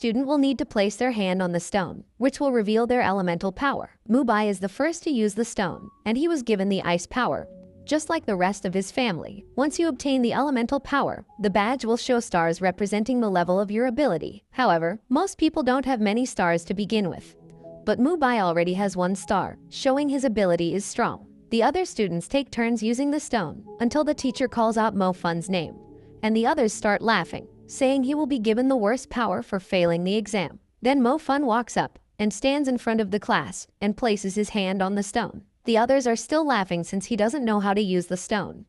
student will need to place their hand on the stone, which will reveal their elemental power. Mubai is the first to use the stone, and he was given the ice power, just like the rest of his family. Once you obtain the elemental power, the badge will show stars representing the level of your ability. However, most people don't have many stars to begin with. But Mubai already has 1 star, showing his ability is strong. The other students take turns using the stone until the teacher calls out Mo Fun's name, and the others start laughing, saying he will be given the worst power for failing the exam. Then Mo Fun walks up and stands in front of the class and places his hand on the stone. The others are still laughing since he doesn't know how to use the stone.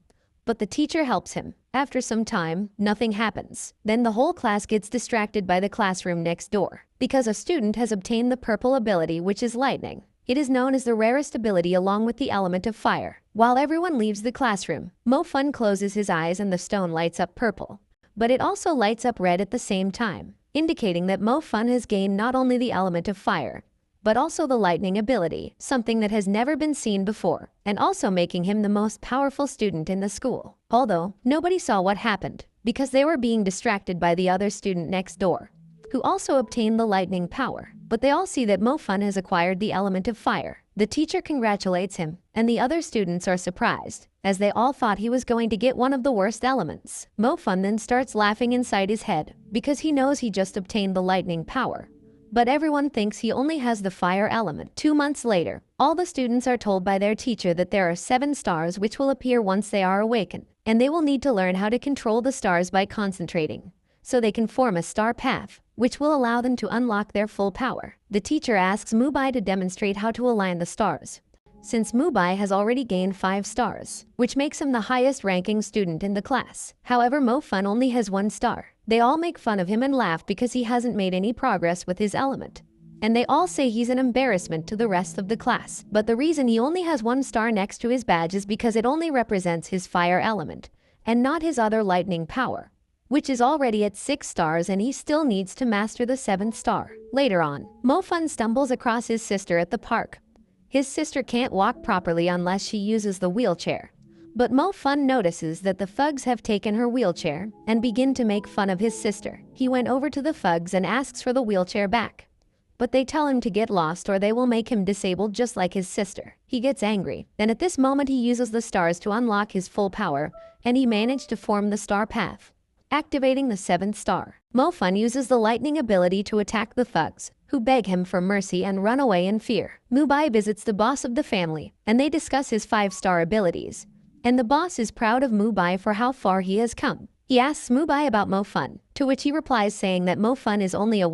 But the teacher helps him. After some time, nothing happens. Then the whole class gets distracted by the classroom next door, because a student has obtained the purple ability, which is lightning. It is known as the rarest ability along with the element of fire. While everyone leaves the classroom, Mo Fun closes his eyes and the stone lights up purple. But it also lights up red at the same time, indicating that Mo Fun has gained not only the element of fire, but also the lightning ability, something that has never been seen before, and also making him the most powerful student in the school. Although, nobody saw what happened, because they were being distracted by the other student next door, who also obtained the lightning power. But they all see that Mo Fun has acquired the element of fire. The teacher congratulates him, and the other students are surprised, as they all thought he was going to get one of the worst elements. Mo Fun then starts laughing inside his head, because he knows he just obtained the lightning power. But everyone thinks he only has the fire element. 2 months later, all the students are told by their teacher that there are 7 stars which will appear once they are awakened, and they will need to learn how to control the stars by concentrating, so they can form a star path, which will allow them to unlock their full power. The teacher asks Mubai to demonstrate how to align the stars, since Mubai has already gained 5 stars, which makes him the highest ranking student in the class. However, Mo Fun only has 1 star. They all make fun of him and laugh because he hasn't made any progress with his element, and they all say he's an embarrassment to the rest of the class. But the reason he only has 1 star next to his badge is because it only represents his fire element, and not his other lightning power, which is already at 6 stars, and he still needs to master the 7th star. Later on, Mo Fun stumbles across his sister at the park. His sister can't walk properly unless she uses the wheelchair. But Mo Fun notices that the thugs have taken her wheelchair and begin to make fun of his sister. He went over to the thugs and asks for the wheelchair back, but they tell him to get lost or they will make him disabled just like his sister. He gets angry. Then at this moment he uses the stars to unlock his full power, and he managed to form the star path, activating the 7th star. Mo Fun uses the lightning ability to attack the thugs, who beg him for mercy and run away in fear. Mubai visits the boss of the family, and they discuss his 5-star abilities. And the boss is proud of Mubai for how far he has come. He asks Mubai about Mo Fun, to which he replies saying that Mo Fun is only a